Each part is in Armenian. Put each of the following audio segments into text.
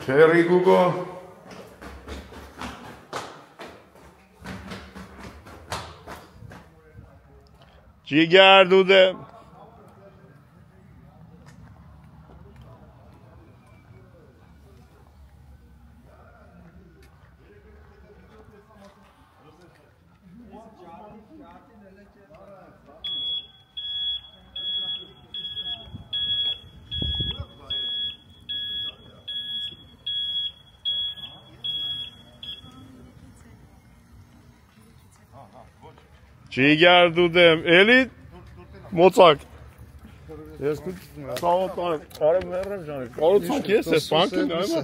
Cherry Google. Ciger dude. Ciger dudem, elit moçak. Ես դու սաղոտ արեմ մեռեմ ժանեք, կարոցակ ես ես բանկին այմա։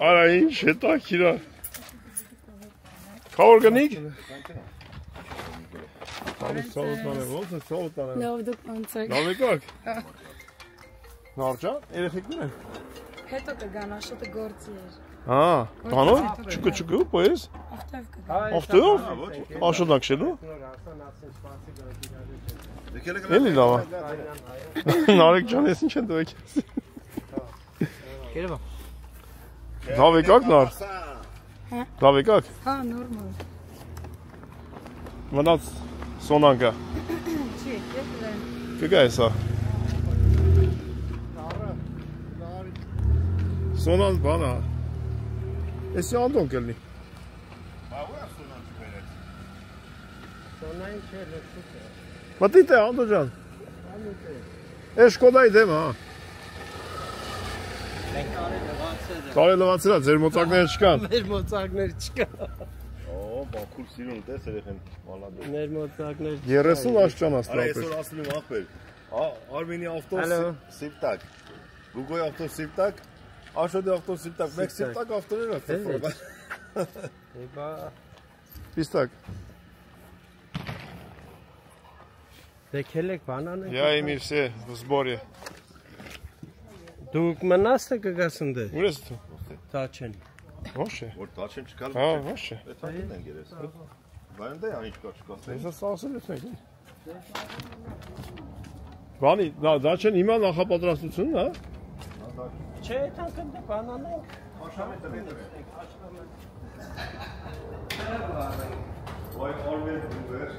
Արա ինչ հետակ իրա։ Կավոր գնիք։ Սաղոտ անեմ, ոնց է սաղոտ անեմ։ Լավ դուք անցեք։ Լավ եկակ։ Նարճա, երեխեքներ են։ Հետո կգան, աշոտը գործի էր։ Տանով, չկու, պոյես։ Աղտով։ Աշոտակ շելու։ Էլի լավա։ Նարեկ ջան, ես ինչ են դու եք։ Կերևա։ Լավ եկակ նար։ Լավ եկակ։ Հա, նորմալ։ Մնաց սոնանկա։ Չի, եկել։ Կգա էսա։ Սոնան բանա։ Էսի անդոն կելնի։ Սոնային չէ, լսուկ է։ Մտիտ է, անդո ջան։ Է շկոդայի դեմ, հա։ Կարի լվացիրա, ձեր մոծակները չկան։ Մեր մոծակներ չկան։ Բաքուր սիրուն, տես երեխեն, մալադը։ Մեր մոծակներ 30 աշճան աստրապ Արա այսօր ասում եմ ախպեր, Արմենի ավտո սիպտակ, Գուգոյ ավտո սիպտակ, Աշոդի ավտո սիպտակ, մեկ սիպտակ ավտոներ է ծրպորը։ Եբա Պիստակ։ Դեքել եք բանան եք։ Я имею все в сборе։ Դուք մնաս թե կգաս ընդե։ Ուր ես դու։ Դա չեն։ Ոչ է։ Որ դա չեմ չկար։ Հա, ոչ է։ Այդ հատին են գերես։ Բայց դա անիչ կա չկա։ Ես ասել եմ եք։ Բանի, դա չեն հիմա նախապատրաստությունն, հա։ Չէ, այդքան կնդե բանան եք։ Ոայ Արմեն վերջ։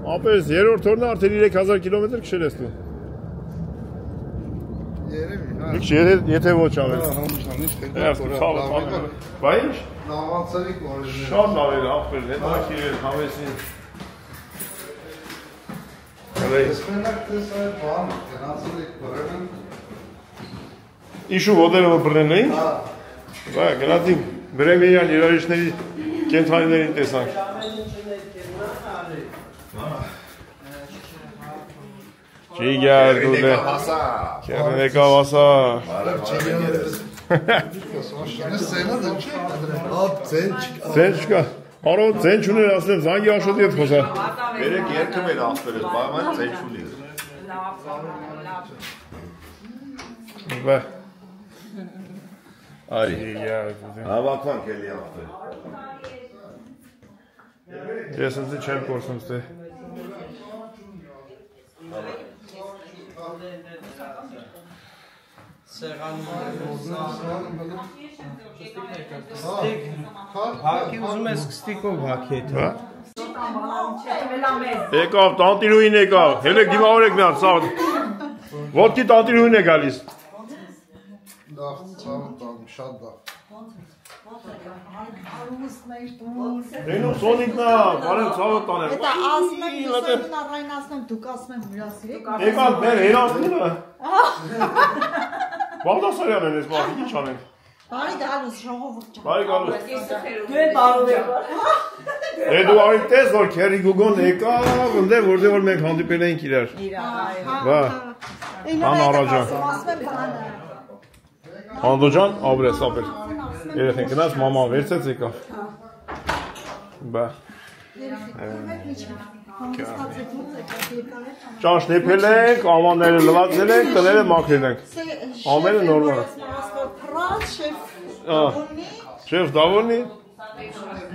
Ապես երրորդ օրն արդեն 3000 կիլոմետր քշել ես դու։ Երևի, հա։ Իք եթե ոչ ավել։ Համշանից Բա ինչ։ Նավացարի կորել։ Շատ լավ էր ապել, հետաքրքիր էր համեսին։ Ես մենակ տես այդ բանը, գնացել եք բրենն։ Իշու ոտերը որ բռնեն էին։ Բա գնացինք բրեմեյան երաժիշտների կենթանիներին տեսանք։ Ջիգար դուլե։ Կերն եկավ ասա։ Սենա դա չի։ Հապ ցեն չկա։ Ցեն չկա։ Արո ցեն չուներ ասեմ զանգի աշոտի հետ խոսա։ Երեք երկում էր ախպերս, բայց ծեն չունի։ Բա։ Արի։ Ջիգար։ Հավաքվանք էլի ախպեր։ Ես ինձ չեմ կորսում ստե։ Հակի ուզում ես կստիկով հակի հետ։ Հա։ Եկավ, տանտիրուին եկավ, հելեք դիմավորեք միան, սաղ, ոտքի տանտիրուին է գալիս։ Դախ, ցավտան, շատ դախ։ Դենու սոնիկնա, բարև ցավը տանեմ։ Դա ասում եմ, իսկույն առայն ասում դուք ասում եմ հյուրասիրեք։ Եկավ մեր հերասնումը։ Բաղդասարյան են ես մարդիկ, ինչ անենք։ Բարի գալուս, ժողովուրդ ջան։ Բարի գալուս։ Դու եք բարով եք։ Դու արի տես, որ քերի գուգոն եկավ, ընդեղ որտեղ որ մենք հանդիպել էինք իրար։ Բա, հան առաջան։ Ասում եմ բանը։ Հանդոջան, ապրես, ապեր։ Երեխեն գնաց, մաման վերցեց եկավ։ Բա։ Ճանշնեփել ենք, ամանները լվացել ենք, տները մաքրել ենք։ Ամենը նորմալ է։ Շեֆ Դավոնի,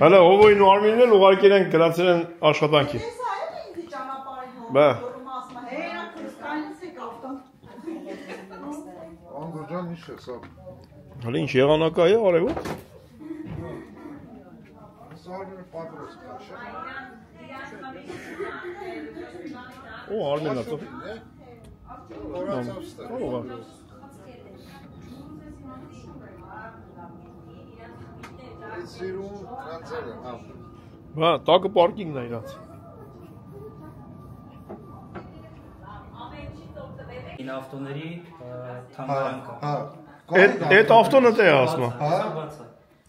Հələ Հովոյին ու Արմինն էլ ուղարկել են գրացել են աշխատանքի։ Հեսա էլ ինձի ճանապարհին Բա։ որում ասում է, հերա քրստանից եք ավտոն։ Անդոջան ինչ է սա։ Հələ ինչ եղանակա է արևոտ։ Սարմինը պատրոս կաշը։ Օ, Արմինն է։ Օրացավ ստեղ։ Ո՞ղա։ Սիրում կանցել է, հա։ Հա, տակը պարկինգն է իրաց։ Ին ավտոների թանգարան կա։ Հա։ Այդ ավտոնը թե է ասում։ Հա։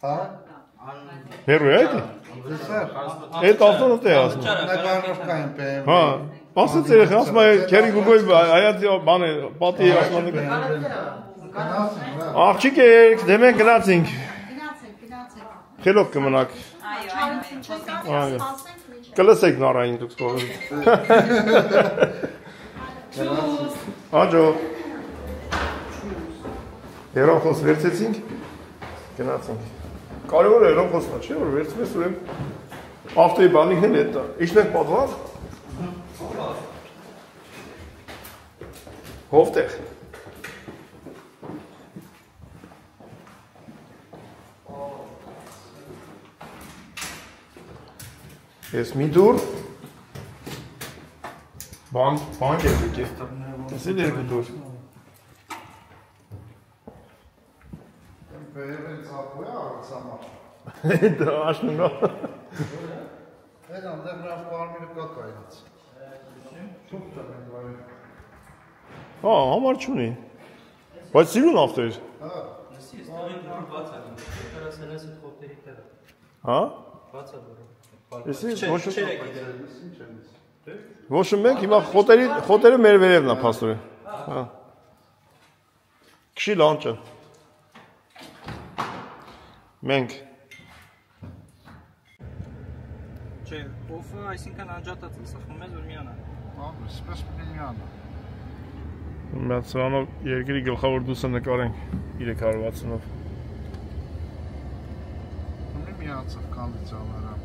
Հա։ Հերո է այդ։ Դեսեր։ Այդ ավտոնը թե է ասում։ Նկարովկային BMW։ Հա, ասած երեխա ասում է քերի գուգոյ հայացի բան է, պատի ասում է։ Գնացին, հա։ Աղջիկ եք, դե մենք գնացինք։ Գնացեք։ Խելոք կմնաք։ Չարություն չեք Այո։ ասենք միջը։ Կլսեք նարային դուք սկողը։ Աջո։ Երոխոս վերցեցինք, գնացինք։ Կարևոր է երոխոսնա, չէ՞ որ վերցնես ուրեմն ավտոյի բանիկն էլ հետա։ Իջնենք պատվար։ Հովտեղ։ Ես մի դուր բան եկեք ես ես էլ երկու դուր BMW-ն ցապոյ արցամա։ դա աշնունա Այդ անդեղ նա ֆարմինը կա կայնից։ Շուտ տանեն վայ։ հա համար չունի բայց սիրուն ավտո էր Հա։ Ես ստորին դուր բաց եմ։ Կարասել ես այդ խոտերի տեղը։ հա Բաց է դուրը։ Էսի Չէ, ոչ մենք հիմա խոտերը մեր վերևն է փաստորեն հա քշի լանջը մենք Չէ, օֆը այսինքն անջատած է, սխում ես որ միանա։ Հա, սպես պրեմիանը։ Մենք սրանով երկրի գլխավոր դուսը նկարենք 360-ով Ունի միացավ կոնդիցիոները։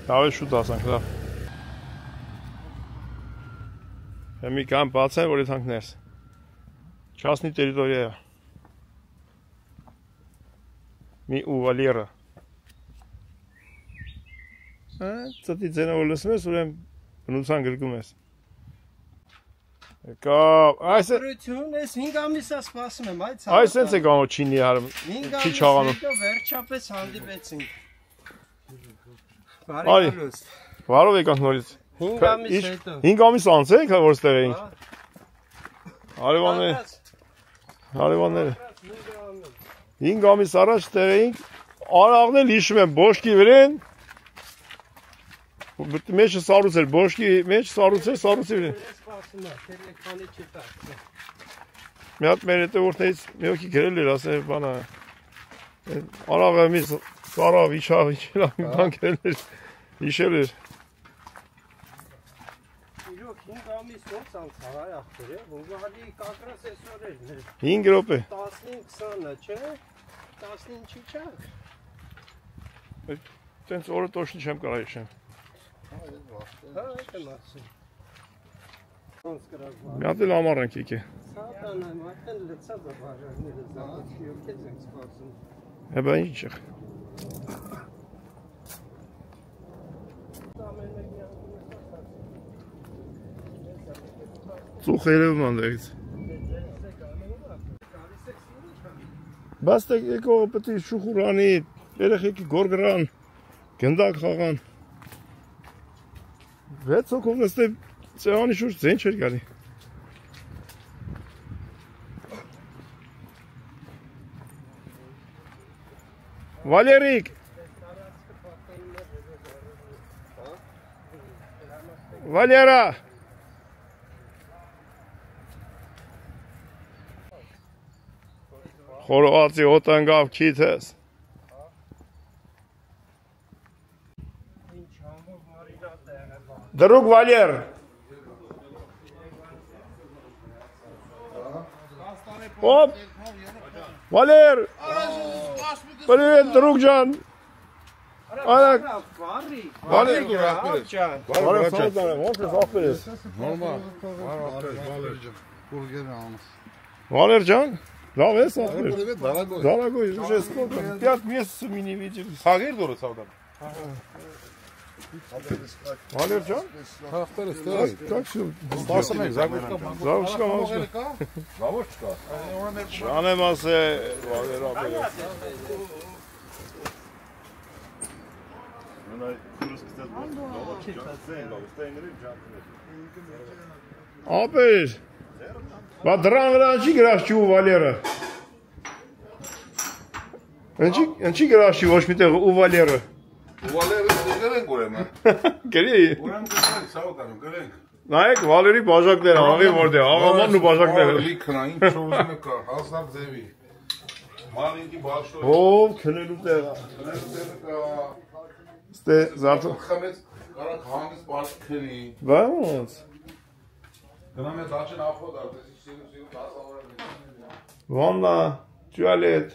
Ավելի շուտ ասանք, լավ։ Մի կամ բացեն, որ եթանք ներս։ Չասնի տերիտորիա է։ Մի ուվալիերը։ Ծտի ձենով լսում ես, ուրեմ բնության գրկում ես։ Կավ, այս է… Բարություն, ես 5 ամիսա սպասում եմ, այդ Այս ենք է գանո չինի հարմ, չի չաղանում։ 5 ամիս հետո վերջապես հանդիպեցինք։ Արի, վարով եկանք նորից։ 5 ամիս հետո։ 5 ամիս անց եք, որ ստեղ էինք։ Հարևանները։ 5 ամիս առաջ ստեղ էինք, արաղն էլ հիշում եմ, բոշկի վրեն, մեջը սարուց էր, բոշկի մեջ սարուց էր, սարուցի վրեն։ Մի հատ մեր հետևորդներից մի հոգի գրել էր, ասել բանա, արաղը մի սարավ, իչավ, իչելավ, մի բան գրել էր, հիշել էր։ Իրոք 5 ամիս ոնց անցավ այ ախտեր, ոնցալի կակրաս այսօր էր։ 5 րոպե։ 15-20-ը, չէ՞։ 15-ի չէ։ Տենց օրը տոշնի չեմ կարա հիշեմ։ Հա, այդ եմ ասում։ Ոնց կրակ։ Մի հատ էլ ամառ ենք եկե։ Սատան եմ, արդեն լծած է բաժակները զանգացի, ովքեզ ենք սպասում։ Հեբա ինչ եղ։ Ծուխ երևում անդեղից։ Բաց եկողը պետք է շուխուրանի, երեխեքի գորգրան, գնդակ խաղան։ 6 հոգով նստել սեղանի շուրջ ձեն չէր գալի։ Վալերիկ։ Վալերա։ Խորովածի հոտանգավ քիթ ես։ Դրուկ Վալեր։ Օպ։ Վալեր։ Привет, друг ջան։ Արագ։ Վալեր ջան։ Վալեր ջան, ոնց ես ախպեր ես։ Նորմալ։ Բուրգեր անց։ Վալեր ջան։ Լավ ես ախպեր։ Դարագոյ։ Дорогой, уже сколько? 5 месяцев мы не виделись. Հագիր դուրը ցավդան։ Валер ջան։ Հաղթեր ես տեղ։ Как все? Սպասում ենք, զագուշկա բան։ Զավուշկա մամուշկա։ Լավոց չկա։ Շանեմ ասե, Վալեր ապեր։ Մենայ դուրս կստած լավոց չկացեն, լավոց տեյների ջանքներ։ Ապեր։ Բա դրան վրա ինչի գրաշ ու Վալերը։ Ինչի գրաշ ոչ միտեղ ու Վալերը։ Ուվալերը դերենք ուրեմն։ Գրի։ Ուրեմն գնանք, սավոտանում գրենք։ Նայեք Վալերի բաժակները, աղի որտե, աղամանն ու բաժակները։ Լիքնա, ինչ ուզում եք կա, հազար ձևի։ Մանինքի բաշտո։ Ով քնելու տեղը։ կա։ Ստե զարթո։ Խմեց, կարակ հանգիստ բաշտ քնի։ Վայ՞ոնց։ Գնամ է դաչեն ախոտ արտես, սիրում 10 օրը։ Վաննա, туалет։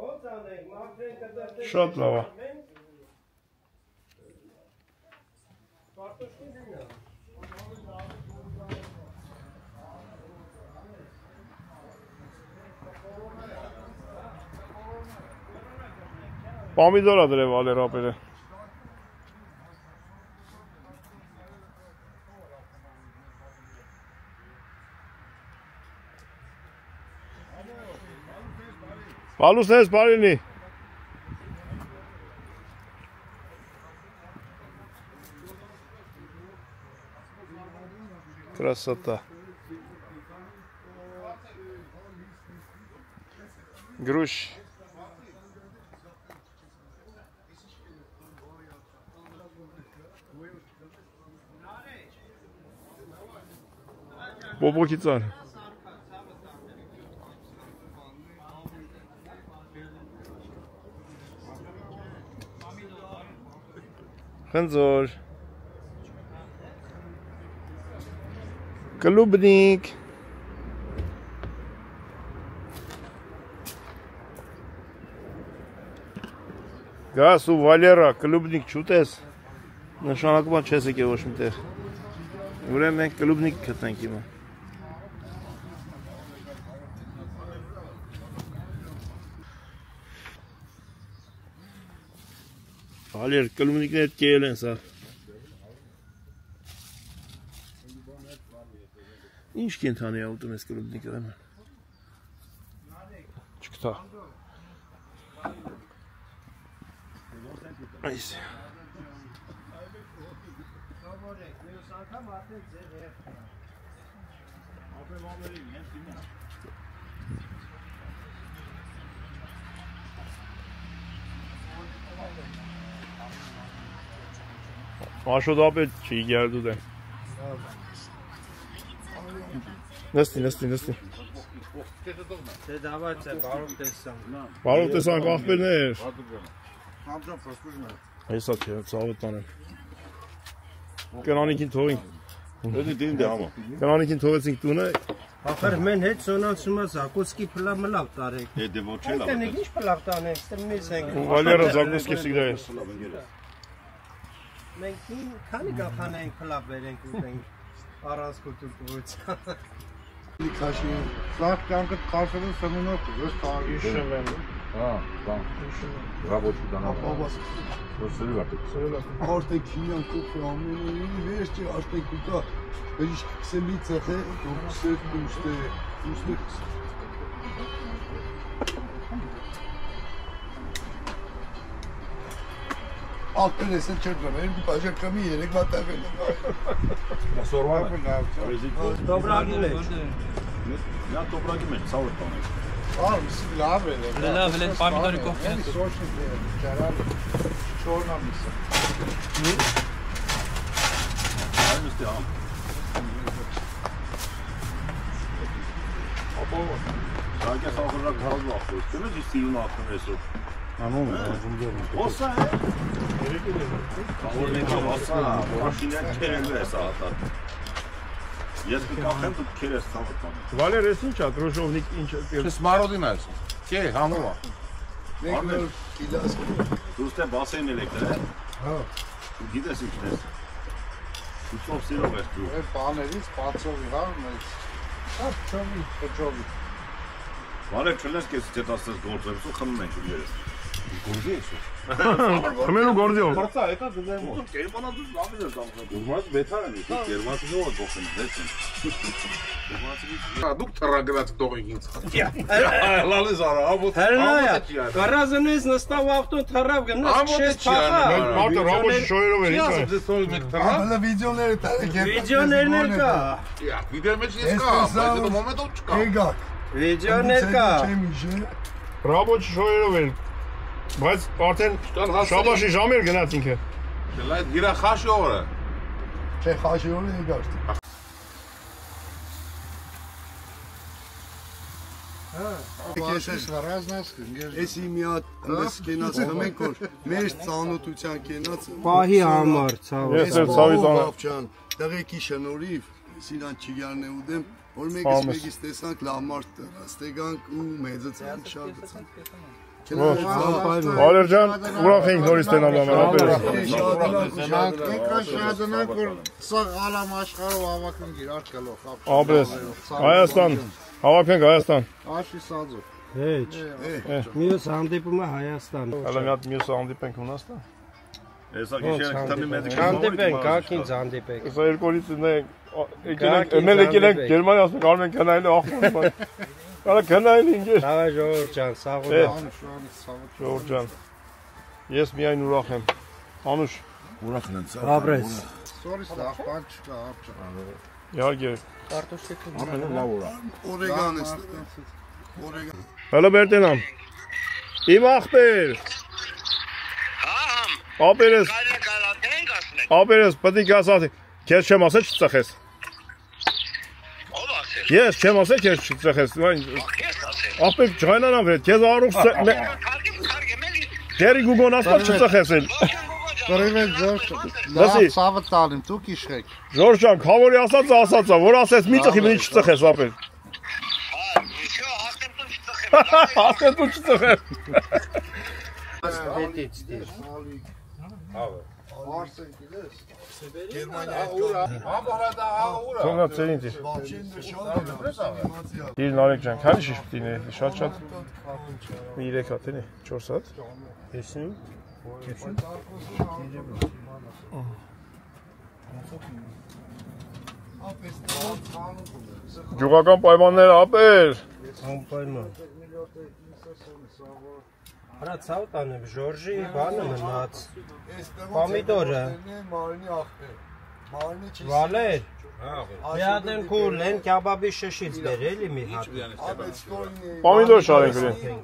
Ոնց անենք, մաքրենք կդրտենք։ Շատ լավ է։ Պամիդորա դրե Վալեր ապերը։ Պալուս ես բարինի։ Красота. Груш. Բոբոքի ծար։ Խնձոր։ Կլուբնիկ։ Գաս ու Վալերա, կլուբնիկ չուտես։ Նշանակում չես եկել ոչ մի տեղ։ Ուրեմն մենք կլուբնիկ գտնենք հիմա։ Ալեր կլուբնիկները կել են սա։ Ինչ կենթանի է ուտում ես կլուբնիկը դեմ։ Չկտա։ Այս։ Աշոդապետ չի գերդուդ է։ Նստի։ Դե դավաց է, բարով տեսանք։ Բարով տեսանք աղբերներ։ Համջան պրսպուժն է։ Այսա չէ, ծավը տանեմ։ Կրանիկին թողինք։ Էդի դին դե համա։ Կրանիկին թողեցինք տունը։ Ախր մեն հետ սոնացումա Զակոսկի փլավ մլավ տարեք։ Դե ոչ էլ Այդ ենք ինչ փլավ տանենք, ստե մեզ ենք։ Վալերը Զագոսկի всегда есть։ Մենք քանի գախան ենք փլավ վերենք ուտենք առանց կուտուկության։ Քաշի, սաղ կյանքը քաշելու սնունով ես տաղի շվեն։ Հա, բան։ Ռաբոչի դանա։ Որսերի վարդը։ Արտեք քինյան կոփի ամենին վերջի արտեք կուկա։ Վերիշ քսելի ցեխե, դուքսեր դուստե։ Ակնես է չրդրել, բաժակ կամի երեք վատավել։ Սորվանը։ Դոբրագին է։ Նա տոպրակի մեջ ցավը տանեք։ Արմս լավ է։ Լավ, պամիդորի կոֆե։ Սոշն է, ճարալ չորնամիսը։ Այստեղ համ։ Ապո Դակե խաղը քաղաք ապրում։ Դու ես սիրուն ապրում ես։ Անոն ջունջեր։ Օսա է։ Որնի օսա, մաշինը քերել է սա։ Ես կկախեմ դու քերես ցավը տան։ Վալեր ես ի՞նչ է, դրոժովնիկ ինչ է։ Սմարոդին այս։ Չէ, համովա։ Մենք նոր կիլաս։ Դու ստե բասեն էլեկտրը։ Հա։ Դու գիտես ինչ ես։ Դու ծով սիրով ես դու։ Այդ բաներից բացովի հա, մեծ։ Հա, ճովի։ Վալեր չլես կես չտասես գործებს ու խմում ենք ու երես։ Գործի ես։ Խմելու գործիով։ Բարձա, հետո դեմ։ Գերմանացու լավ է դամը։ Գերմանացու բետար է, գերմանացու ո՞ր գողն է, դեցին։ Դուք թռագրած տողին ինձ։ Լալես արա, աբոտ։ Հերնայա, կարազնես նստավ ավտոն թռավ գնաց չես փախա։ Մարդը ռաբոչի շոյերով է ինչ է։ Հələ վիդեոները տարեք։ Վիդեոներն էլ կա։ Վիդեո մեջ ես կա, բայց այդ մոմենտով չկա։ Եկակ։ Վիդեոներ կա։ Ռաբոչի շոյերով է։ Բայց արդեն շաբաշի ժամ էր գնաց ինքը։ Դե այդ գիրա խաշի օրը։ Չէ, խաշիորը եկակ։ Ես ռազնաս կնգեր։ Էսի մի հատ մեզ կենաց հմենք որ մեր ծանոթության կենաց Պահի համար ցավ։ Ես էլ ցավի տանը։ Տղեկի շնորհիվ սիրան չիգարն է ուդեմ որ մեկից տեսանք լավ մարդ ստեգանք ու մեծացանք շարժեցանք։ Վալեր ջան, ուրախ ենք նորից տենալ ամենապերս։ Շադանանք որ սա ալամ աշխարհով հավաքենք իրար կլող։ Ապրես։ Հայաստան, հավաքենք Հայաստան։ Աշի սազո։ Հեչ։ Մյուս հանդիպումը Հայաստան։ Հələ մի հատ մյուս հանդիպենք Հունաստան։ Հեսա գիշերը կտամի մեծ Հանդիպենք, կակինց հանդիպենք։ Սա երկորից եկել ենք Գերմանիա ասենք արմեն քնայել ախորը։ Արա քնայել ինգեր։ Ցավը ժողովուրդ ջան, սաղ Ժողովուրդ ջան։ Ես միայն ուրախ եմ։ Անուշ, ուրախն են։ Ապրես։ Սորի սա բան չկա, ապճա։ իհարկե։ Ամենը լավ ուրախ։ օրեգան է օրեգան։ Հələ Բերտենամ։ Իմ ախպեր։ Ապերես։ Ապերես, պետք է ասած։ Քեզ չեմ ասել չծխես։ Ես չեմ ասել քեզ չծխես։ Ապեր ջայնանամ վեր, քեզ առուց Դերի գուգոն ասած չծխես էլ։ Կրիվել Ժորժ։ Լսի։ Լավ սավը տալին, դուք իշխեք։ Ժորժ ջան, խավորի ասածը ասածա, որ ասես մի ծխի, մի չծխես ապեր։ Ասեմ դու չծխես։ Հետից դիր։ Թողնա ծերին դիր։ Դիր նարեկ ջան, քանի շիշ պիտի ների, շատ մի 3 հատ էնի, 4 հատ։ Եսին։ Գյուղական պայմանները ապեր։ Անպայման։ Արա ցավ տանեմ, Ժորժի բանը մնաց։ Պոմիդորը։ Վալեր։ Մի հատ են քուլ, են կյաբաբի շշից բեր էլի մի հատ։ Պոմիդոր շարենք գրեն։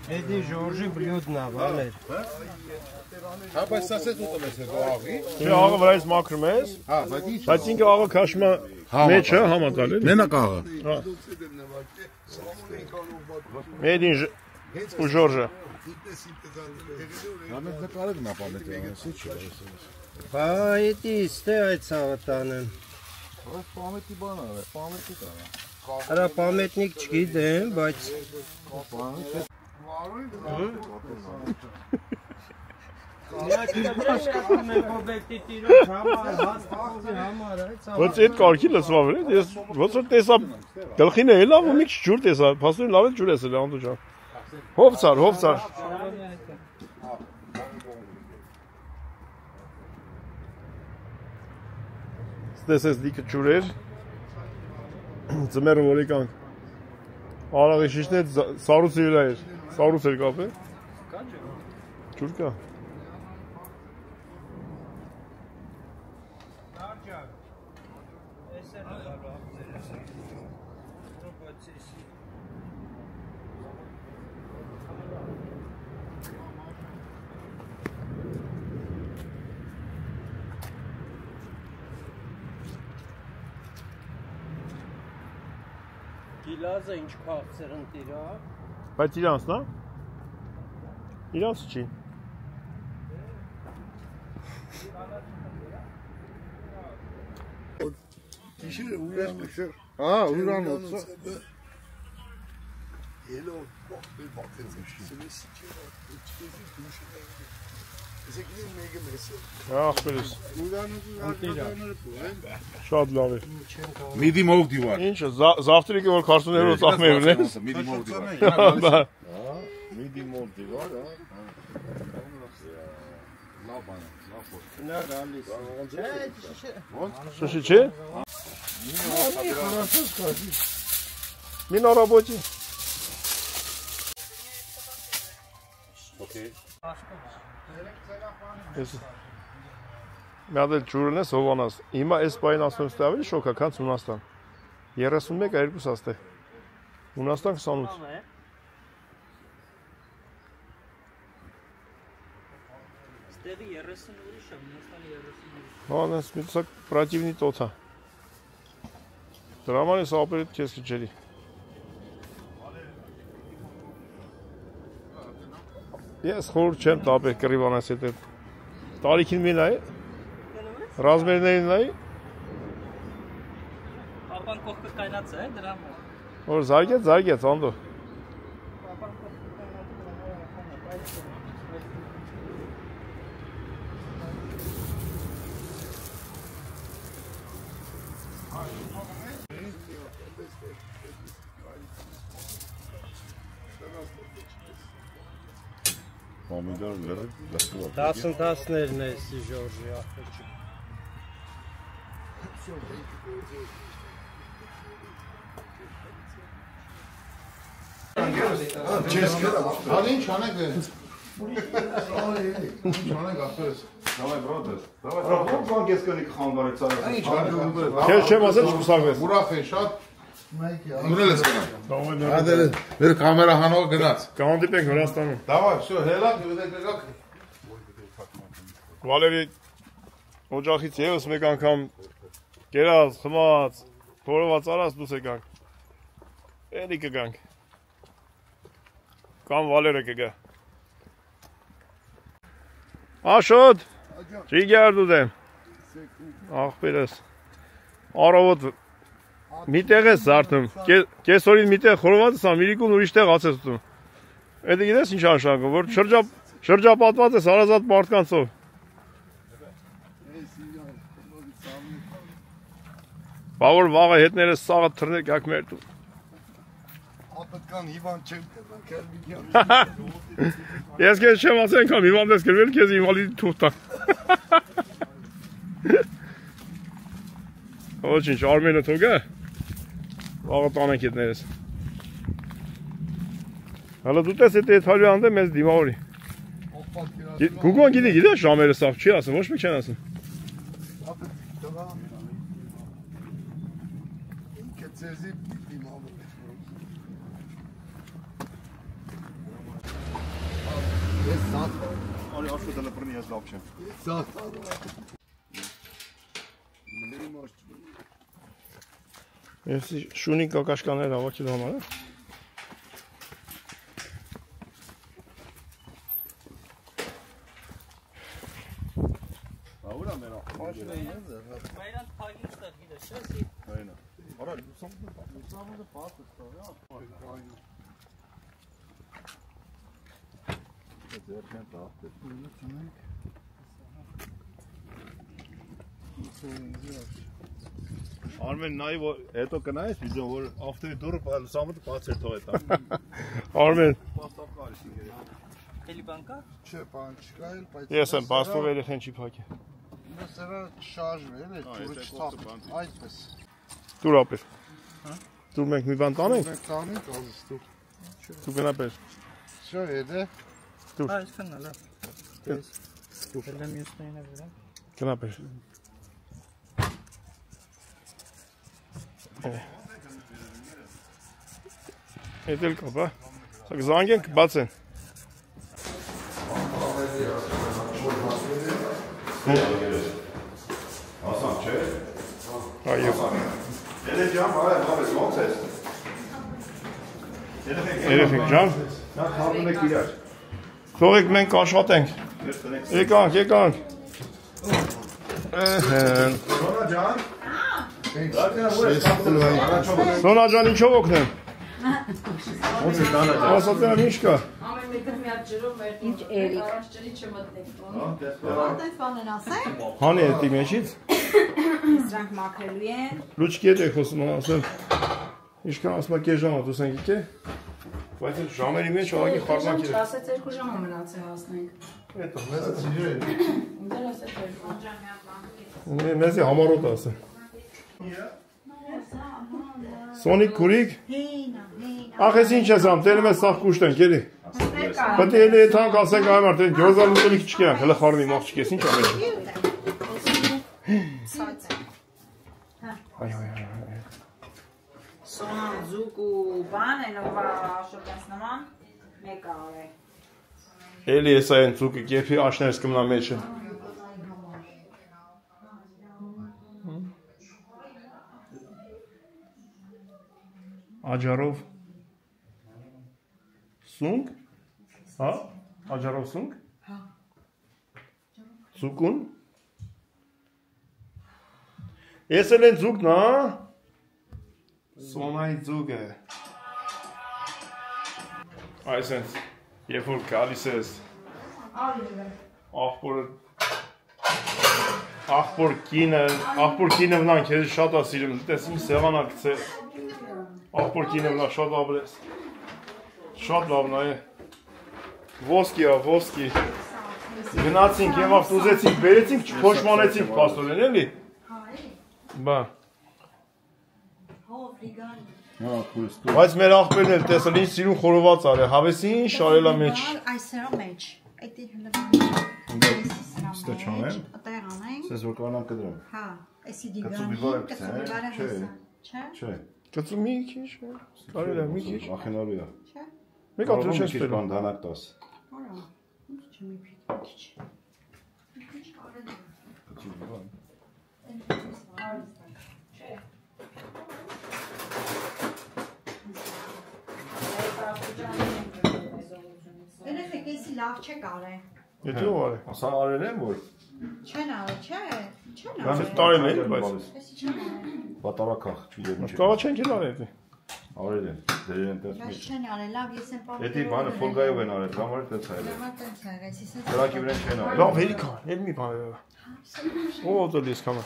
Էդի Ժորժի բլյուդնա, Վալեր։ Բայց ասես ուտում ես հետո աղի։ Չէ, աղը վրայից մաքրում ես։ Բայց ինքը աղը քաշմա մեջը համատալ էլի։ Մենակ աղը։ Մեդին ու Ժորժը։ Համետ նկարեք նապամետ անսի չէ։ Բա էդի ստե այդ ցավը տանեմ։ Պամետի բան է, պամետի կա։ Արա պամետնիկ չգիտեմ, բայց Ոնց այդ կարգի լսվավ էր, ես ոնց որ տեսա գլխին է լավ ու մի քիչ ջուր տեսա, փաստորեն լավ է ջուր էսել Անդու ջան։ Հովցար։ Տեսես դիքը ջուրեր։ Ձմեռը որ եկանք։ Արաղի շիշն է սարուցի վրա էր։ Սարուց էր կապը։ Ջուր կա։ Գիլազը ինչ քաղցր ընտիրա։ Բայց իրանցն է։ Իրանց չի։ Գիշերը ուրան գիշեր։ Հա, ուրանոց։ Ելո բախտեց գիշերից չէ։ Զեկին մեգա մեսը։ Ախպերս։ Ուրանոց Շատ լավ է։ Միդի մով դիվար։ Ինչը զավտրիկը որ 40-երով ծախմերն է։ Միդի մով դիվար։ Միդի մով դիվար, հա։ Լավ բան, լավ փոս։ Նա գալիս։ Շշի չէ։ Մի նորաբոճի։ Okay։ Մի հատ էլ ջուրն է Սովանաս։ Հիմա այս պայն ասում եմ ստե ավելի շոկ է, քան Հունաստան։ 31-ը 2 աստե։ Հունաստան 28։ Ստեղի 30 ուրիշ է, Հունաստանի 30 ուրիշ։ Հա, այս մի տեսակ պրոտիվնի տոթա։ Դրա համար ես ապերիտ քեզ քիչերի։ Ես խոր չեմ տապել կռիվանաս հետ։ Տարիքին մի նայ։ Ռազմերներին նայ։ Պապան կողքը կայնած է, դրա համար։ Որ զարգեց, անդո։ Պամիդոր լրը լսկով։ Դասընթացներն է էսի Ժորժի ախպեջի։ Չես կրա։ Հալի ինչ անեք է։ Ինչ անեք ախպերս։ Դավայ բրոդեր։ Դավայ բան կես կնի խանգարի ծառայ։ Ինչ անեք։ Քեզ չեմ ասել չկուսակվես։ Ուրախ է շատ։ Ունել ես գնա։ Դավայ Ադել մեր կամերա հանող գնաց։ Կհանդիպենք Վրաստանում։ Դավայ, всё, հելակ դուք։ Վալերի օջախից եւս մեկ անգամ գերած, խմած, փորված արած դուս եկանք։ Էլի կգանք։ Կամ Վալերը կգա։ Աշոտ։ Ճիգար դուդեմ։ Ախպերս։ Արավոտ մի տեղ ես զարթնում, կեսօրին մի տեղ խորոված ես անում, իրիկուն ուրիշ տեղ ացես ուտում։ Էդը գիտես ինչ անշանակում, որ շրջապատված ես հարազատ մարդկանցով։ Բա որ վաղը հետները սաղը թռներ գաք մեր տուն։ Ապետքան հիվան չեմ կերվիդյան։ Ես կեզ չեմ ասեն կամ հիվանդ ես կրվել, կեզ ինվալիդի թուղ տան։ Ոչինչ, Արմենը թող է, վաղը տանենք հետներես։ Հալա դու տես էտ եթարյու անդե մեզ դիմավորի։ Գուգոն գիտի ժամերը սաղ չի ասում, ոչ մի չեն ասում։ Կեցեզի դիմավոր։ Ես սատ։ Արի աշոտը լպրնի ես լավ չեմ։ Սատ։ Ես շունի կակաշկաներ հավաքելու համար է։ Աուրա մերա։ Մայրան փագին ստեղ գիտես, չէ՞։ Այնա։ Արա լուսամը պարտը ստորյա։ Ձերքան տախտը։ Արմեն նայ որ հետո կնայես վիդեո որ ավտոյի դուրը լուսամը բացեր թող է տա։ Արմեն։ Պաստապկարի շիգերի։ Էլի բան կա։ Չէ, բան չկա էլ, բայց Ես եմ բաստով երեխեն չի փակի։ սրա շարժվել է, դուրը չթափ, այսպես։ Դուր ապեր։ Դուր մենք մի բան տանենք։ Մենք տանենք, ազս դուր։ Դու գնա պես։ Շո եդե։ Այսքան լավ։ Դες։ Դեմ յուսնային է վրա։ Գնա պես։ Էդ էլ կապ, հա։ Սա կզանգենք, բացեն։ Ասամ չէ։ Այո։ Դե ջան, բարև, ո՞նց ես։ Երեխեք ջան։ Նա խառնում եք իրար։ Թողեք մենք աշխատենք։ Եկանք։ Սոնա ջան։ Սոնա ջան, ինչով օգնեմ։ Ոնց է տանա ջան։ Ասատենը ինչ կա։ Ինչ էրիկ։ Այդպես բան են ասել։ Հանի է դի մեջից։ Սրանք մաքրելու են։ Լուչկի հետ եք խոսում ասել։ Ինչքան ասում եք ժամ ատուսենք եկե։ Բայց այդ ժամերի մեջ աղի խառնանք է։ 12 ժամ մնացել հասնենք։ Հետո Մեզը ծիրեր։ Ինձ ասել 2 ժամ։ մեզի համարոտ ասել։ Սոնիկ քուրիկ։ Հեյնա։ Ախես ինչ ես ամ, տելում ես սաղ կուշտենք, էլի։ Պետք է էլի այդ հանք ասենք այ մարդ, գյոզան ուտելիք չկյանք, հլը խարնի մաղջիկ ես, ինչ ամեջ։ Սոնան ձուկ ու բան են ով շոկես նման մեկ արե։ Էլի ես այն ծուկը կեփի աշներս կմնա մեջը։ Աջարով սունկ, հա, աջարով սունկ, ծուկուն, ես էլ են ծուկն, հա, Սոնայի ծուկ է, այսենց, երբ որ գալիս ես, աղբոր կինը վնան քեզ շատ է սիրում, տես ինչ սեղանակ ծե, աղբոր կինը վնան շատ աբրես, շատ լավն է, ոսկի է, ոսկի, գնացինք, եմ ավտուզեցինք, բերեցինք, չփոշմանեցինք պաստորեն, էլի, բա, բայց մեր աղբերն էլ տեսել ինչ սիրուն խորոված արե, հավես ինչ շարելա մեջ։ Այսերա մեջ, այդի հլը Ստե չանեմ։ Ատեղ անենք։ Սես որ կանամ կդրեմ։ Հա, էսի Կծու դիգանի, բիվարը կծու բիվարը չէ։ հեսա, չէ։ Չէ։ Կծու մի քիչ, կարել է մի քիչ։ Ախենալու է։ Չէ։ Մեկ ատու չես Քիչ տելում։ բան դանակ տաս։ Արա, ինչ չէ մի քիչ։ Մի քիչ արել է։ Կծու բիվար։ Երեխեք էսի լավ չեք արել։ Եթե ով արի։ Սա արել եմ որ։ Չեն արել, չէ։ Տարել են, բայց Պատարակախ, չգիտեմ ինչ։ կաղա չենք էլ արել։ Արել են, դերել են տես Բայց մի։ չեն արել, լավ, ես եմ պատմում։ Էդի բանը ֆոլգայով են արել, համար տես հայել։ Դրակի վրա չեն արել։ Լավ, հերիք ան, էլ մի բան է։ Ո՞վ դու լիս կամը։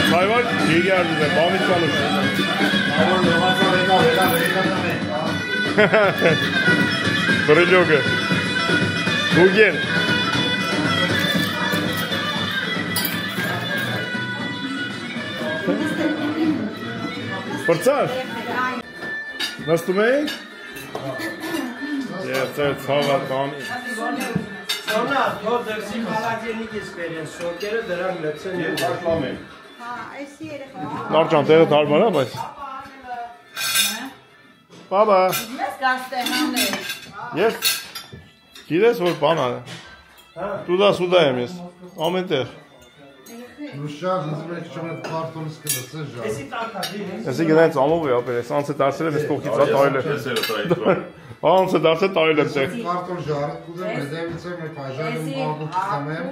Hayvan iyi geldi be, Mahmut Kanuş. Bryljoge. Bugün. Porcar. Nasıl mı? Ya sen sağ tamam. Sonra o dersi malaceni experience şokere dönem letsene. Başlamayın. Narcan teyze tarbar ha baş. Baba. Yes. Gides vor bana. Tuda suda yemes. Amenter. Ruslar называют что-то картон скидывается жар. Εσύ գնաց ամով է ապերես, անց է դարձել ես կողքից հա տայել է։ Անց է դարձել տայել է։ Կարտոն ժարը կուզեմ մեզևիցը մեր պաժարում բաղուկ խմեմ։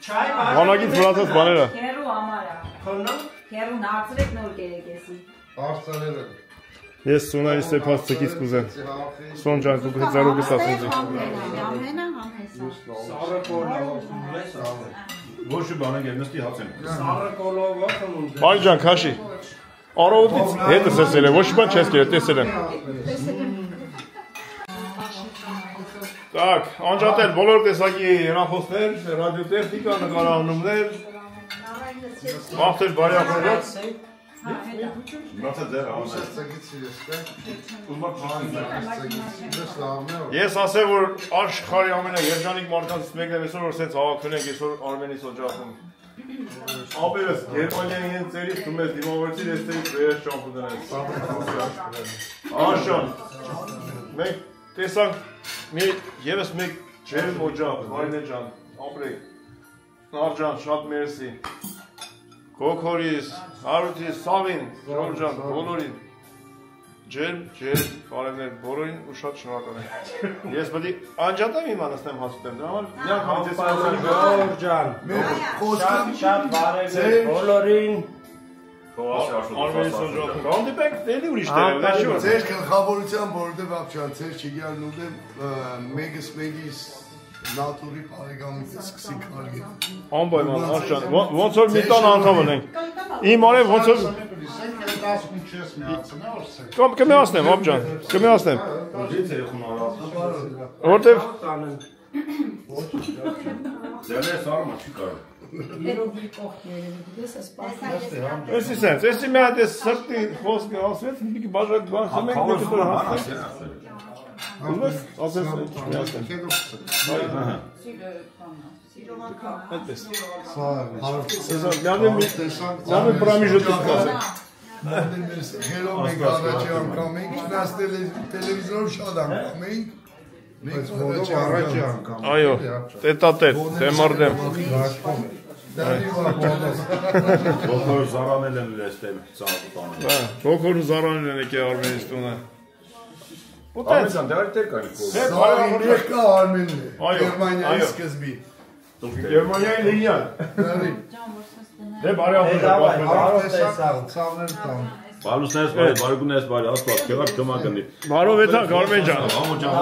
Çay var. Վանագից վրացած բաները։ Քերու ամարա։ Sonra Քերուն հարցրեք նոր կերեկեսի։ Արցանել եմ։ Ես Սոնայի սեփած ցկից կուզեմ։ Սոն ջան դու գծարու գտած ինձ։ Ամենը համեսա։ sarı kolova. Ոչ բանը գերնստի հացեմ։ Sarı kolova խմում։ Բայ ջան քաշի։ Արոդից հետս էսել է, ոչ մի բան չես կերել, տեսել եմ։ Так, անջատել բոլոր տեսակի հեռախոսներ, ռադիոտեխնիկա, նկարահանումներ, բախտեր բարյակորոց։ Մնացած ձեր ամուսը։ Ես ասեմ, որ աշխարհի ամենաերջանիկ մարդկանցից մեկն է այսօր, որ սենց հավաքվել ենք այսօր Արմենի օջախում։ Ապերս Գերմանիայի հենց ծերից դու մեզ դիմավորեցիր, ես ծերից վերջ ճամփու դնես։ Աշան։ Մենք տեսանք մի եւս մեկ ջերմ օջախ, Վայնե ջան, ապրեք։ Նարջան, շատ մերսի։ Կոքորիս, Հարութիս, Սավին, Ժորժան, բոլորին։ Ջերմ, բարևներ բոլորին ու շատ շնորհակալ եմ։ Ես պետք է անջատեմ իմ անստեմ հասուտեմ, դրա համար մի անգամ ես ասեմ Ժորժան։ Շատ բարևներ բոլորին։ Արմենի օջախում։ Հանդիպենք դելի ուրիշ տեղ, լեշի որ։ Ձեր գլխավորությամբ որովհետև ապչան, ձեր չգյալ նուդեմ մեգս մեգիս նատուրի բարեկամից սկսի քարգել։ Անպայման, Աշան, ոնց որ մի տան անդամ ենք։ Իմ արև ոնց որ կմիացնեմ, ապջան, կմիացնեմ։ Որտև Ձեր սարմա չի կարող։ Էսի սենց, էսի մի հատ ես սրտի խոսքը ասվեց, մի բաժակ բան խմենք, մի կտոր հասնենք։ Ուզես, ասես, միացնեմ։ Այդպես։ Լավ է պրամիժոտից կասեմ։ Հերո մենք առաջի անգամ ենք, չնաս տելևիզորով շատ անգամ ենք։ Մենք առաջի անգամ։ Այո, տետատետ, դեմարդեմ։ Ողոր զարանել են լեստեմ ծաղտանը։ Ողոր զարանել են եկե Արմենից տունը։ Արմենցան, դե այդտեղ կանի կողմ։ Երկա Արմենն է, Գերմանիայի սկզբի։ Գերմանիայի լինյան։ Դե բարի Բալուսներս բարի, բարիգուներս բարի, ասպատ, կեղար կմագնի։ Բարով եթանք Արմեն ջան։ Ամոն ջան,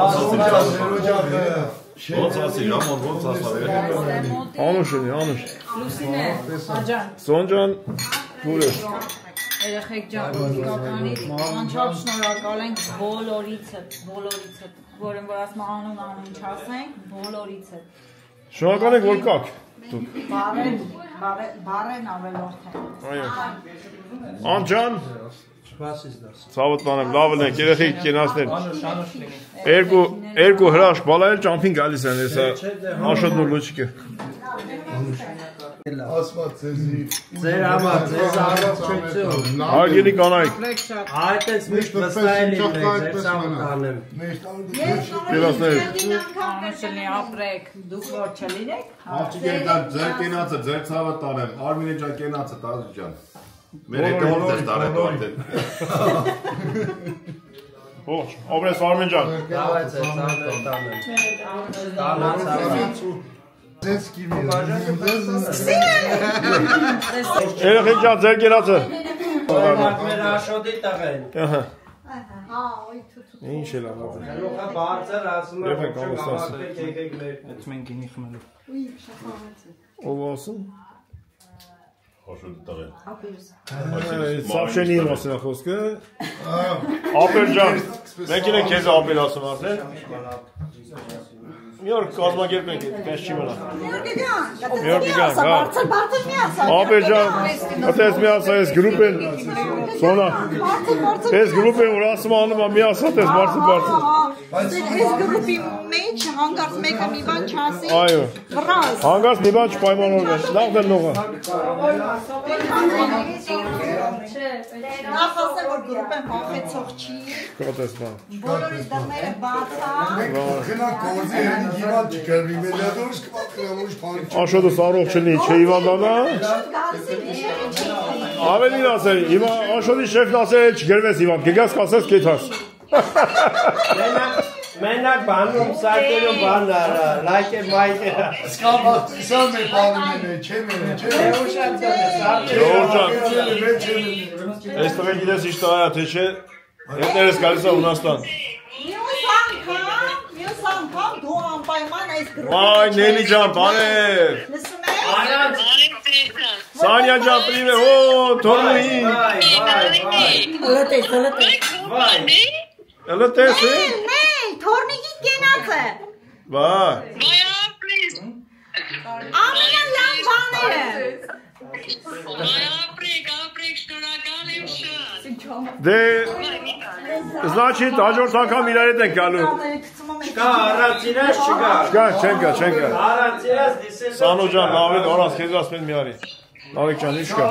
ոնց ասի, Ամոն, ոնց ասա։ Անուշ ունի, անուշ։ Լուսինե, աջան։ Սոն ջան, ուրիշ։ Երեխեք ջան, իրականի անչափ շնորհակալ ենք բոլորիցը, որ ասում անուն չասենք, բոլորիցը։ Շնորհակալ ենք որ կաք։ Բարեն ավելորդ են։ Այո։ Անջան, Սպասից դաս։ ցավոտ բանեմ, լավ ենք, երեխեք կենացներ։ Երկու հրաշք բալայել ճամփին գալիս են, հեսա Աշոտ նոր լոչիկը։ Ասված ձեզի։ Ձեր համար, ձեզ առողջություն։ Հարգելի կանայք։ Այդպես միշտ վստահել լինեք, ձեր սամը տանեմ։ Անուշելի ապրեք, դուք որ չլինեք։ Աղջիկեր դա ձեր կենացը, ձեր ցավը տանեմ։ Արմինե ջան կենացը տալու ջան։ Մեր հետևից ես տարել արդեն։ Ոչ, ապրես Արմեն ջան։ Դավայ ձեր սամը տանեմ։ Տանեմ։ Ձեզ կիմի։ Երեխեք ջան, ձեր կենացը։ Օրինակ մեր Աշոտի տղեն։ Ահա։ Հա, ոյ թութ։ Ինչ էլ աղա։ Գլուխը բարձր ասում է Եղեք, որ ամուսնացի։ չգավաթեք եկեք մեր։ Այդ մենք գինի խմելու։ Ոյ շախավաց։ Ով ասում։ Հաշուտ տղեն։ Ապերս։ Սապշենի մասնա խոսքը։ Ապեր ջան, մեկին է քեզ ապել ասում արդեն։ Մի օր կազմակերպենք, պես չի մնա։ Մի օր կգան, հա։ Բարձր մի ասա։ Ապեր ջան, այդպես մի ասա, ես գրուպ են, Սոնա, ես գրուպ են, որ ասում անում, մի ասա, ես բարձր։ Այս գրուպի մեջ հանգարց մեկը մի բան չասի։ Այո։ Վրազ։ Հանգարց մի բան չպայմանորվեն, լավ դեն նողը։ Նախ ասել, որ գրուպեն վախեցող չի։ Կոտես բան։ Բոլորի դռները բաց է։ Խնա կոզի հենի գիվան չկրվի, մեր լադորս կպատկրամուրիշ պանչ։ Աշոտս առող չլի, չէ իվանդանա։ Ավելին ասել, հիմա աշոտի շեֆն ասել, չգրվես իվան, գգաս կասես կետաս։ Մենակ բանում սարկերում բան արա, լայք է մայք է։ Սկամատիսան մեր պավինեն է, չէ մեն է, չէ։ Այս տղեն գիտես իշտ այա, թե չէ, հետներս գալիս է Ունաստան։ Մյուս անգամ դու անպայման այս գրուպը։ Այ, նենի ջան, բաներ։ Լսում ես։ Սանյա ջան, պրիմե, հո, թորմուհի։ Լտես։ Լտես է։ Նեյ, թորնիկին կենաց է։ Բա։ Ամենը լավ բաները։ Դե, значит, հաջորդ անգամ իրար հետ ենք գալու։ Չկա, առանցինած չկա։ Չեն գա։ Առանցինած դիսել։ Սանո ջան, լավ է, դորանց քեզ ասում մի արի։ Նարեկ ջան, ինչ կա։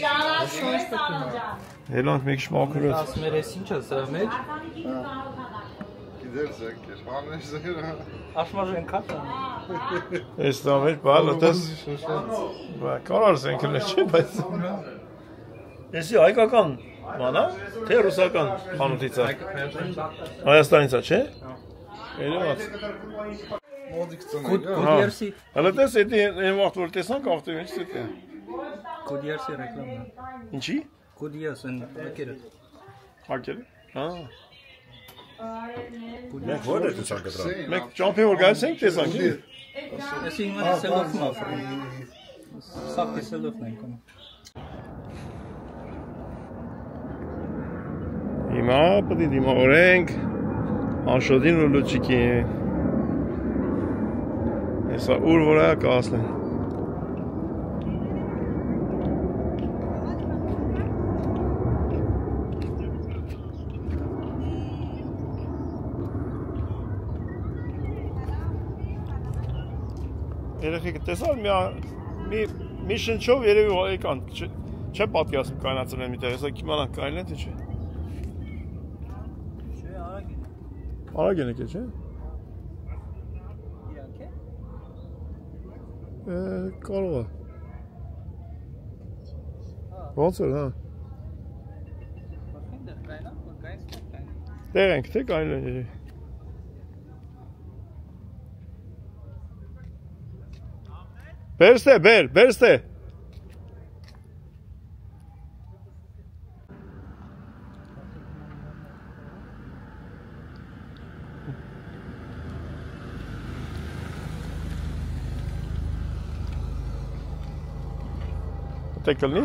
Ճանաչում Սանո ջան։ Հելանք մեկ շմաքրոց։ Ասում էր էս ինչ է սա մեջ։ Գիտեր զենքեր, հանеш զենքեր։ Աշմաժեն քաթ է։ Այս դա մեր բալը տես։ Բա կարար զենքերներ չի, բայց։ Էսի հայկական մանա, թե ռուսական խանութից է։ Հայաստանից է, չէ։ Երևաց։ Կոդիերսի։ Հələ տես էդի այն վաղտ որ տեսանք ավտո ինչ դե։ Կոդիերսի ռեկլամն է։ Ինչի։ Կոդիերս են եկերը։ Հակել։ Հա։ Մենք ո՞ր է տեսանք դրա։ Մենք ճամփի որ գալիս ենք տեսանք։ Էսի հիմա սելոֆն է։ Սա սելոֆն է կոմ։ Հիմա պետք է դիմավորենք Աշոտին ու Լուչիկին։ Հեսա ուր որ է կասնեն։ Երեխեք տեսար մի շնչով երևի եկան, չէ պատկասում կայնացել են միտեղ, հեսա կիմանանք կայնն է թե չէ։ Արագ են եկել, չէ։ Կարող է։ Ոնց էր, հա։ Տեղ ենք, թե կայնն են երևի։ Բերստե, բերստե։ Թե կլնի։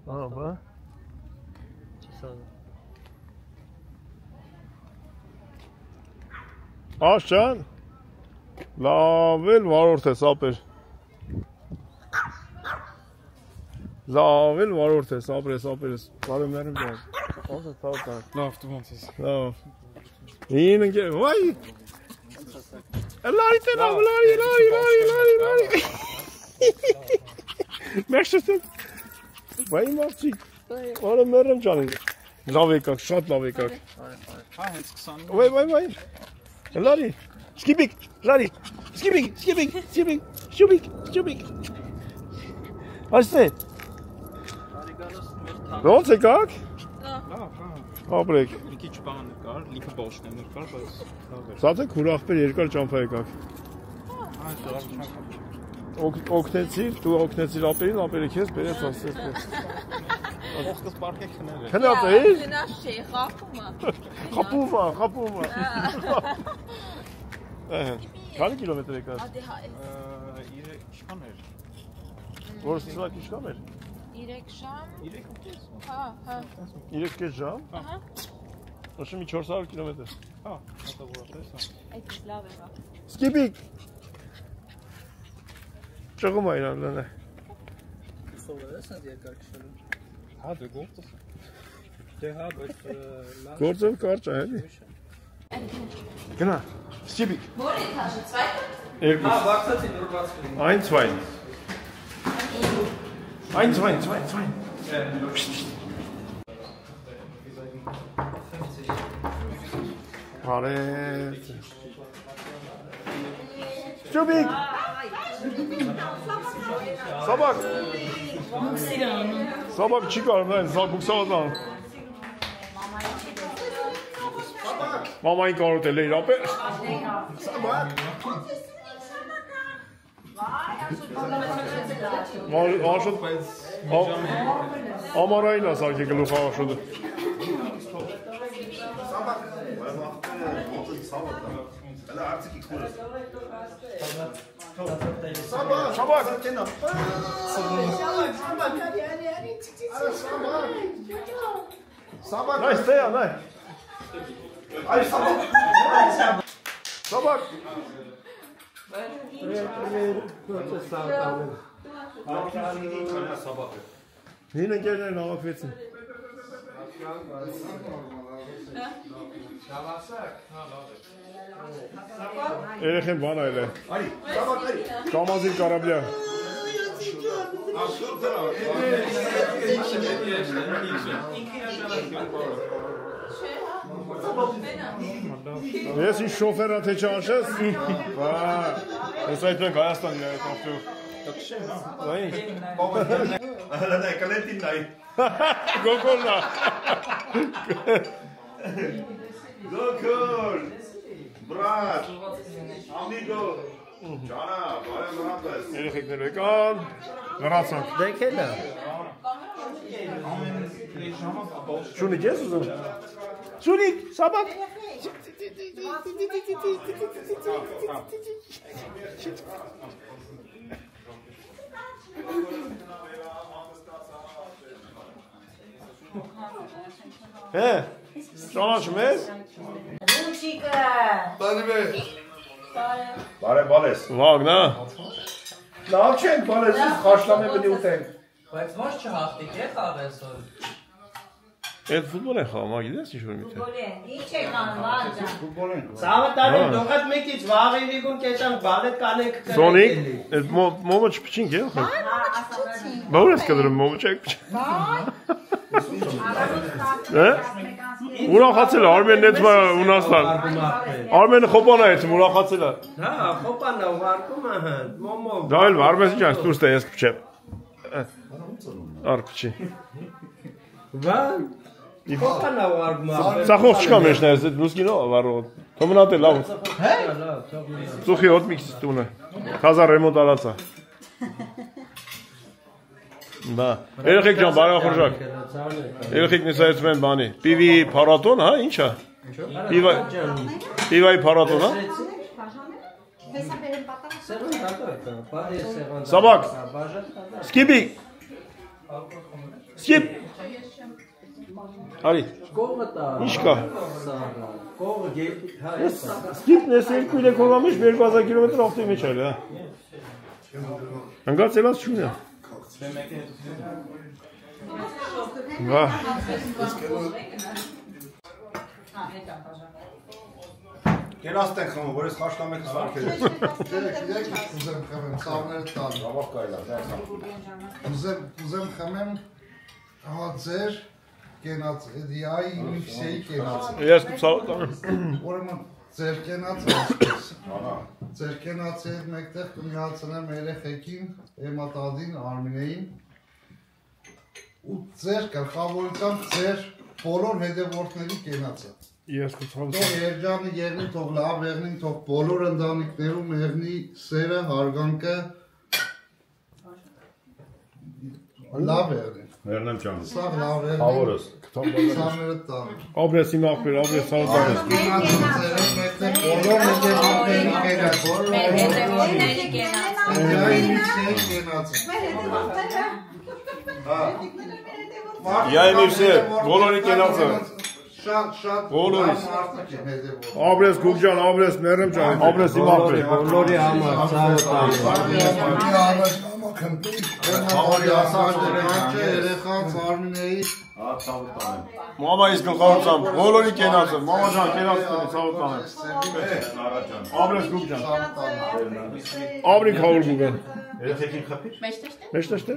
Բա։ Աշճան, լավ էլ վարորդ ես ապեր։ Լավ էլ վարորդ ես, ապրես, բարեմ ներում ջան։ Լավ, դու ոնց ես։ Լավ։ Ին ընկեր, վայ։ Լարի տենա, լարի։ Մերսես։ Վայ մարդիկ, բարեմ ներում ջան։ Լավ եկաք, շատ լավ եկաք։ Հա, հենց 20։ Վայ։ Լարի, սկիպիկ, լարի, սկիպիկ։ Այստե։ Ոնց եկաք։ Լավ, հա։ Ապրեք։ Մի քիչ բան կար, լիքը բոշներ կար, բայց լավ էր։ Սա թե քուրախպեր երկար ճամփա եկաք։ Այս լավ չափ։ Օգնեցիր, դու օգնեցիր ապերին, ապերը քեզ բերեց ասես։ Ողքս պարկեք խնել է։ Քնած էի։ Գնաց չի, խապում է։ Խապում է։ Քանի կիլոմետր եկաք։ 3 շան էր։ Որ սրանք իշքան էր։ 3 շամ։ 3.5։ Հա։ 3 ժամ։ Ահա։ Աշի մի 400 կիլոմետր։ Հա, մոտավորապես է։ Այդ լավ է։ Սկիպիկ։ Ճղում է իրան լանը։ Սովորես այդ երկար քշելու։ Հա, դու գործես։ Դե հա, բայց լավ։ Գործով կարճ է, էլի։ Գնա։ Սկիպիկ։ Որ էթաժը, zweite։ Երկու։ Հա, բացացի նոր բաց կլինի։ Ein, zwei. Բարև։ Ստուբիկ։ Սաբակ։ Սաբակ չի կարում նայել, բուքսավազան։ Մամային կարոտ էլ է իրապես։ Սաբակ։ Աշոտ ամարային ասարք է գլուխ աշոտը։ Սաբակ։ Նայ, ստեյա, նայ։ Սաբակ։ Հին ընկերներն ավակվեցին։ Երեխեն բան այլ է։ Կամազին կարաբլյա։ Ես ինչ շոֆերա թե չանշես։ Ես այդ մենք Հայաստանին է կողտու։ Այն։ Դա կլետին նայ։ Գոգոլնա։ Գոգոլ։ Բրատ։ Ամիգո։ Ջանա, բարև մնացես։ Երեխեքներ եկան։ Լրացանք։ Դեկել է։ Շունիկ ես ուզում։ Շունիկ, սաբակ։ Հե, ճանաչում ես։ Լուչիկը։ Բարև բալես։ Վագնա։ Լավ չենք բալես, խաշլամե բնի ուտենք։ Բայց ոչ չհաղթիկ է խաղես որ։ Այդ ֆուտբոլ է խաղում, գիտես ինչ որ մի թե։ Ինչ է կանում, վաճա։ Սավտարին դողատ մեկից վաղերիկուն կեշան բալետ կանեք կրեք։ Սոնիկ, այդ մոմը չփչինք է, խո։ Բա՞ր ես կդրում մոմը չեք փչ։ Հա։ Ուրախացել է Արմենն այդ Ունաստան։ Արմենը խոպան է այցում, ուրախացել է։ Հա, խոպանն է ուղարկում ահա, մոմո։ Դա էլ Արմենի ջան, դուրս տես փչեմ։ Արփչի։ Վան։ Խոպանն է ուղարկում։ Ծախող չկա մեջներս, այդ լուսկինո վարող։ Թոմնատ է լավ։ Հա, լավ, թող։ Ծուխի հոտ միքսից տունը։ Խազա ռեմոնտ արածա։ Դա, երեխեք ջան, բարեխորժակ։ Երեխեք նիսայեցում են բանի։ Պիվի փառատոն, հա, ինչ է։ Պիվայի փառատոն, հա։ Սաբակ։ Սկիպի։ Սկիպ։ Արի։ Ինչ կա։ Սկիպն ես 2-3 օրվա մեջ 2000 կիլոմետր ավտոյի մեջ այլ, հա։ Հանգած ելած չունի։ Վա։ Կենաստենք խմում, որ ես խաշտամեք սարքել ես։ Իրեք ուզեմ խմեմ, սավները տան։ Ավաղ կայլա, Ուզեմ խմեմ ձեր կենաց, եդիայի միքսեի կենաց։ Ես կծավտան։ Ուրեմն ձեր կենացի հետ մեկտեղ կմիացնեմ երեխեքին, Էմատադին, Արմինեին ու ձեր գլխավորությամբ ձեր բոլոր հետևորդների կենացը։ Ես կծավտան։ Թող երջանը եղնի, թող լավ եղնի, թող բոլոր ընտանիքներում եղնի սերը, հարգանքը լավ եղնի։ Վերնեմ ջան։ Սաղ լավ եղնի։ Հավորս։ Սաղները տան։ Աբրես իմ աղբեր, աբրես սաղտան ես։ Բոլոր հետևորդների կենաց։ Մեր հետևորդների կենաց։ Եդիայի միքսեի կենացը։ Եդիայի միքսեի, բոլորի կենացը։ Շատ բոլորիս։ մարդիկ են հետևորդ։ Աբրես Գուգջան, աբրես Մերեմ ջան, աբրես իմ աղբեր։ Բոլորի համար ծավոտան։ Երեխաց Արմինեի Մամա իս գլխավորությամբ, բոլորի կենացը, մամա ջան կենացը ծավտան ես։ Աբրես Գուգջան։ Աբրիկ հավոր Գուգան։ Երեխեքին խփի։ Մեջտեշտե։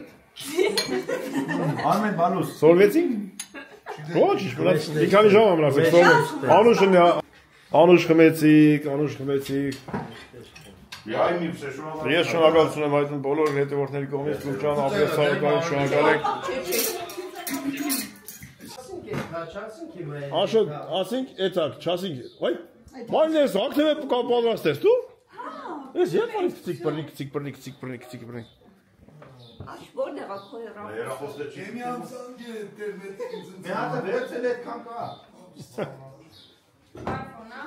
Արմեն բանուս։ Սորվեցինք։ Ոչ, իշխանած մի քանի ժամ ամրացեք սորվեց։ Անուշ խմեցիք։ Ես շնորհակալություն եմ հայտնում բոլոր հետևորդների կողմից, Գուգջան, աբրես սաղտան շնորհակալ եք։ Աշոտ, ասինք, էտակ, չասինք, ոյ, ման ես ակտև է պատրաստ ես դու։ Ես երբ արի քցիկ բռնիկ։ Աշ որտեղ է քո հեռախոսը։ Երախոսը չի։ Մի անցանք է ինտերնետի ինձ։ Մի հատ վերցել այդ քան կա։ iPhone-ա։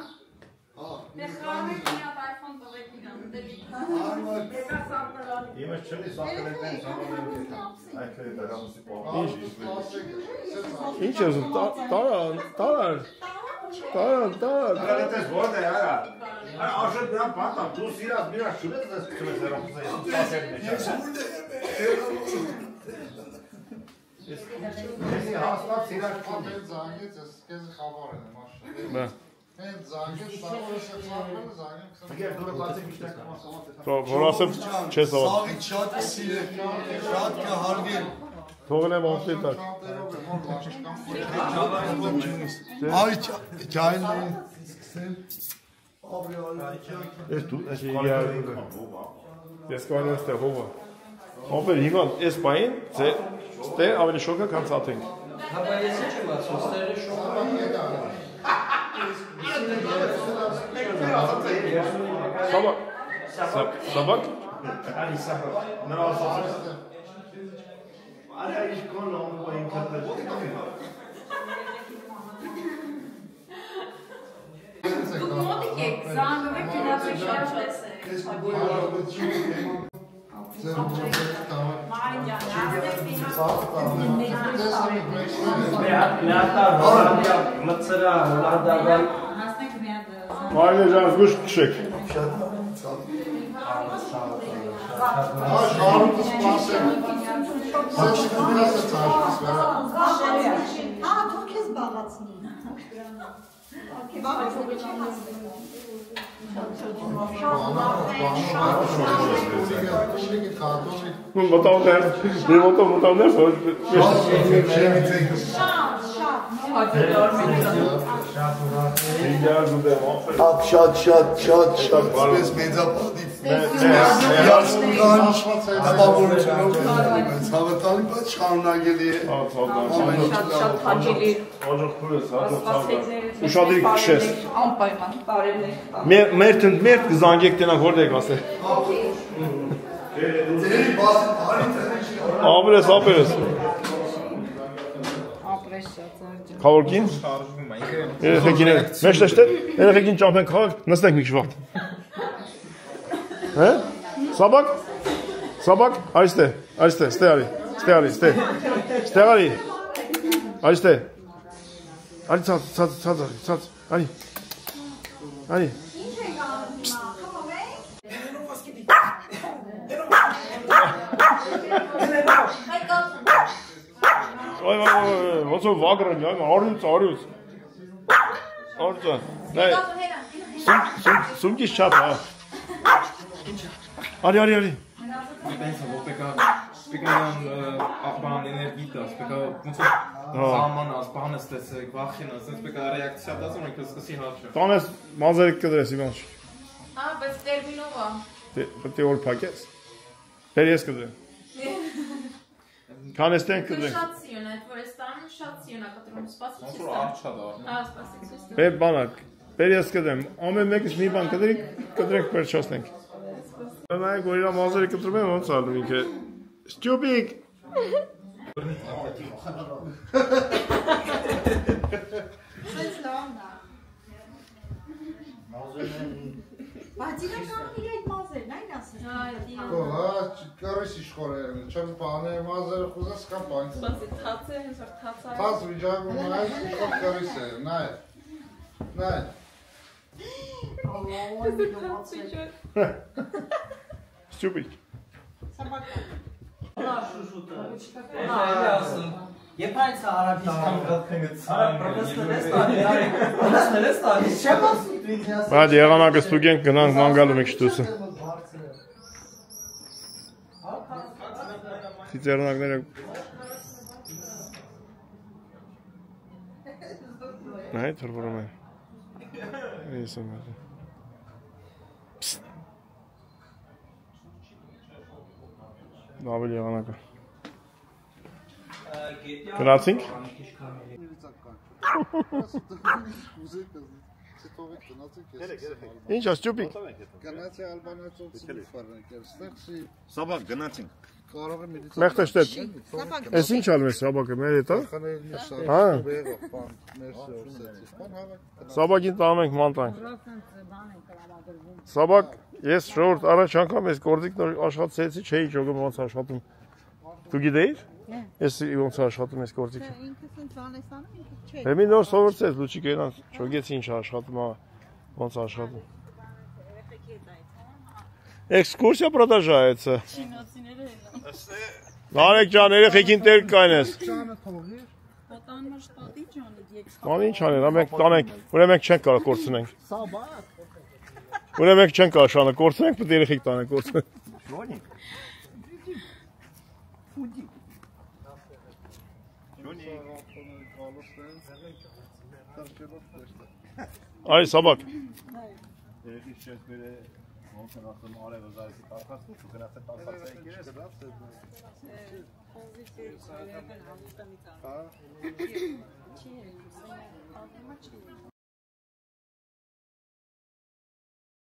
Դե խաղի մի հատ iPhone տվեք իրան, դեպի։ Իմը չլի սակել են սամալեն կետա։ Այդ է դրանցի պահ։ Ինչ ես տարան։ Դրանից ես որդ է արա։ Աշոտ դրան պատամ, դու սիրած միրա շուրեց ես կծվես երախոսը ես Ես հաստատ սիրած Ապել զանգեց, ես կեզ խավար եմ, աշը։ Բա։ Հենց զանգեց, սավորս է ծարվել, զանգեմ Ագեր դուրը բացեք իշտակ Որ ասեմ չես ավար։ Սաղիտ շատ կսիրեք, շատ կհարգեմ։ Թողել եմ աղբի տակ։ Այ ճայլն էին սկսել, Ես դու, ես կային ես տեղ հովը։ Ոպեր հիմա ես պային, ստե ավելի շոկը կան ծաթենք։ Հապա ես ինչ եմ ասում, ստերը Սաբակ։ Ալի սաբակ։ Նրա ասած Ալի իշ կոն լոմու այն կատել։ Դուք մոտիկ եք, զանգում եք կենացեք շատ լեսեք։ Մարին ջան, ասեք մի հասնեք մի հատ Մարինե ջան, զգուշ կշեք։ Շարուկը սպասեմ, սեչ կդրասը ծաշկս վերա։ Թող քեզ բաղացնի։ Մոտավներ, շատ սպես մեծապատիվ հապավորությունով ցավտալի, բայց շարունակելի է շատ հաճելի ուշադրիկ քշես։ անպայման բարելեք։ Մերթ կզանգեք տենակ որտեղ ասել։ Աբրես։ Ապրես շատ ծաղ։ Խավորքին։ Երեխեքին մեջտեշտե, երեխեքին ճամփեն քաղաք, նստենք մի շվարդ։ Հե? Սաբակ, այստե, ստե արի։ Այստե։ Արի ցած, արի։ ոնց որ վագրը լավ, արյուծ։ Արյուծ։ Նայ։ Սումքից չափ, հա։ Արի։ Pensa, vou pegar baan energitas, pegar ոնց որ զամանաս, բանս տեսեք, վախենաս, ասես pegar ռեակցիա դասում եք, սկսի հաճը։ Տանես մազերիկ կդրես իմանչ։ Բայց տերմինով է։ Պետք է օր փակես։ Դեր ես կդրեմ։ Քանես տենք կդրենք։ Շատ սիուն է, որ ես տանում շատ սիուն է կտրում, սպասի։ Ոնց որ արչա դա։ Հա, սպասի։ Բեր բանակ։ Բեր ես կդրեմ։ Ամեն մեկից մի բան կդրենք վերջացնենք։ Նայեք որ իրա մազերը կտրում են ոնց ալու ինքը։ Stupid։ Բայց իրականում իր այդ մազերն այն ասես։ Հա, կարես իշխորերն, չեմ բաներ մազերը խոզես կամ բան։ Սպասի, թաց է, հենց որ թաց է։ Թաց վիճակում այս իշխոր կարես է, նայ։ Stupid։ Երբ այս արաբիական Բայց եղանակը ստուգենք գնանք մանգալու մեկ շտուսը։ Ծիծեռնակները Նայ թրվորում է։ Ես եմ ասում։ Ավելի եղանակը։ Գնացինք։ Ինչ է ստուպիկ։ Գնացի Ալբանիացով ֆարնակ, ստեղծի Սաբակ գնացինք։ կարող է միլիցիա։ Մեղտեշտետ։ Էս ինչ ալում ես Սաբակը, մեր հետ, հա։ Հա։ Սաբակին տանում ենք մանտանք։ Սաբակ, ես շորտ առաջ անգամ ես գործիք աշխատեցի, չէի ճոգում ոնց աշխատում։ Դու գիտեիր։ Ես ոնց աշխատում ես գործիքը։ Ինքս ինձ բանեսանում, ինքս չէ։ Մի նոր սովորեցես, լուչի կենան, ճոգեցի ինչ աշխատում, ոնց աշխատում։ Էքսկուրսիա продолжается։ Նարեկ ջան, երեխեքին տեր կայնես։ Պատան մաշտատի ջանը դիեքս։ Ման ինչ անել, մենք տանենք, ուրեմն մենք չենք կարող կորցնենք։ Ուրեմն մենք չենք կարող շանը կորցնենք, պետք է երեխեք տանենք կորցնենք։ Այ Սաբակ։ Երեխի չես բերե ոնց են ասում արևը զարիսի տարկացնի, ու գնացել տարկացել եկերես։ Հա։ Չի,